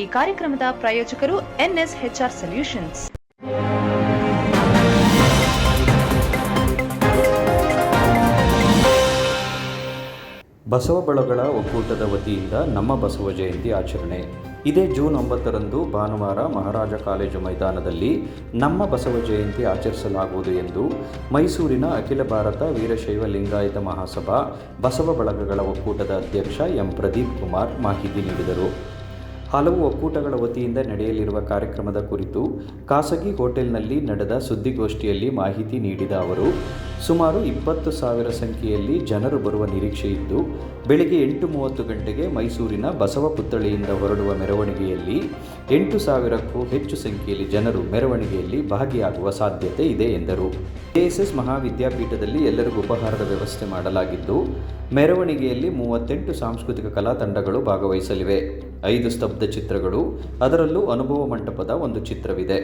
ಈ ಕಾರ್ಯಕ್ರಮದ ಪ್ರಾಯೋಜಕರು NSHR ಸೊಲ್ಯೂಷನ್ಸ್. ಬಸವ ಬಳಗಗಳ ಒಕ್ಕೂಟದ ವತಿಯಿಂದ ನಮ್ಮ ಬಸವ ಜಯಂತಿ ಆಚರಣೆ. ಇದೇ ಜೂನ್ 9ರಂದು ಭಾನುವಾರ ಮಹಾರಾಜ ಕಾಲೇಜು ಮೈದಾನದಲ್ಲಿ ನಮ್ಮ ಬಸವ ಜಯಂತಿ ಆಚರಿಸಲಾಗುವುದು ಎಂದು ಮೈಸೂರಿನ ಅಖಿಲ ಭಾರತ ವೀರಶೈವ ಲಿಂಗಾಯತ ಮಹಾಸಭಾ ಬಸವ ಬಳಗಗಳ ಒಕ್ಕೂಟದ ಅಧ್ಯಕ್ಷ ಎಂ ಪ್ರದೀಪ್ ಕುಮಾರ್ ಮಾಹಿತಿ ನೀಡಿದರು. ಹಲವು ಒಕ್ಕೂಟಗಳ ವತಿಯಿಂದ ನಡೆಯಲಿರುವ ಕಾರ್ಯಕ್ರಮದ ಕುರಿತು ಖಾಸಗಿ ಹೋಟೆಲ್ನಲ್ಲಿ ನಡೆದ ಸುದ್ದಿಗೋಷ್ಠಿಯಲ್ಲಿ ಮಾಹಿತಿ ನೀಡಿದ ಅವರು, ಸುಮಾರು 20,000 ಸಂಖ್ಯೆಯಲ್ಲಿ ಜನರು ಬರುವ ನಿರೀಕ್ಷೆ ಇದ್ದು, ಬೆಳಗ್ಗೆ 8:30 ಗಂಟೆಗೆ ಮೈಸೂರಿನ ಬಸವ ಪುತ್ಥಳಿಯಿಂದ ಹೊರಡುವ ಮೆರವಣಿಗೆಯಲ್ಲಿ 8,000ಕ್ಕೂ ಹೆಚ್ಚು ಸಂಖ್ಯೆಯಲ್ಲಿ ಜನರು ಮೆರವಣಿಗೆಯಲ್ಲಿ ಭಾಗಿಯಾಗುವ ಸಾಧ್ಯತೆ ಇದೆ ಎಂದರು. KSS ಮಹಾವಿದ್ಯಾಪೀಠದಲ್ಲಿ ಎಲ್ಲರಿಗೂ ಉಪಹಾರದ ವ್ಯವಸ್ಥೆ ಮಾಡಲಾಗಿದ್ದು, ಮೆರವಣಿಗೆಯಲ್ಲಿ 38 ಸಾಂಸ್ಕೃತಿಕ ಕಲಾ ತಂಡಗಳು ಭಾಗವಹಿಸಲಿವೆ. 5 ಸ್ತಬ್ಧ ಚಿತ್ರಗಳು, ಅದರಲ್ಲೂ ಅನುಭವ ಮಂಟಪದ ಒಂದು ಚಿತ್ರವಿದೆ.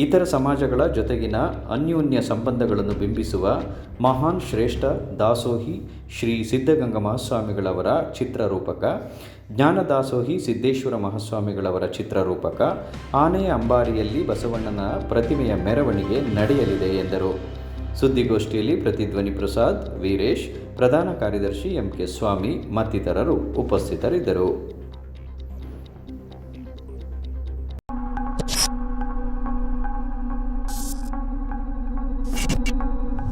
ಇತರ ಸಮಾಜಗಳ ಜೊತೆಗಿನ ಅನ್ಯೋನ್ಯ ಸಂಬಂಧಗಳನ್ನು ಬಿಂಬಿಸುವ ಮಹಾನ್ ಶ್ರೇಷ್ಠ ದಾಸೋಹಿ ಶ್ರೀ ಸಿದ್ಧಗಂಗಾ ಮಹಾಸ್ವಾಮಿಗಳವರ ಚಿತ್ರರೂಪಕ, ಜ್ಞಾನದಾಸೋಹಿ ಸಿದ್ದೇಶ್ವರ ಮಹಾಸ್ವಾಮಿಗಳವರ ಚಿತ್ರರೂಪಕ, ಆನೆಯ ಅಂಬಾರಿಯಲ್ಲಿ ಬಸವಣ್ಣನ ಪ್ರತಿಮೆಯ ಮೆರವಣಿಗೆ ನಡೆಯಲಿದೆ ಎಂದರು. ಸುದ್ದಿಗೋಷ್ಠಿಯಲ್ಲಿ ಪ್ರತಿಧ್ವನಿ ಪ್ರಸಾದ್, ವೀರೇಶ್, ಪ್ರಧಾನ ಕಾರ್ಯದರ್ಶಿ MK ಸ್ವಾಮಿ ಮತ್ತಿತರರು ಉಪಸ್ಥಿತರಿದ್ದರು.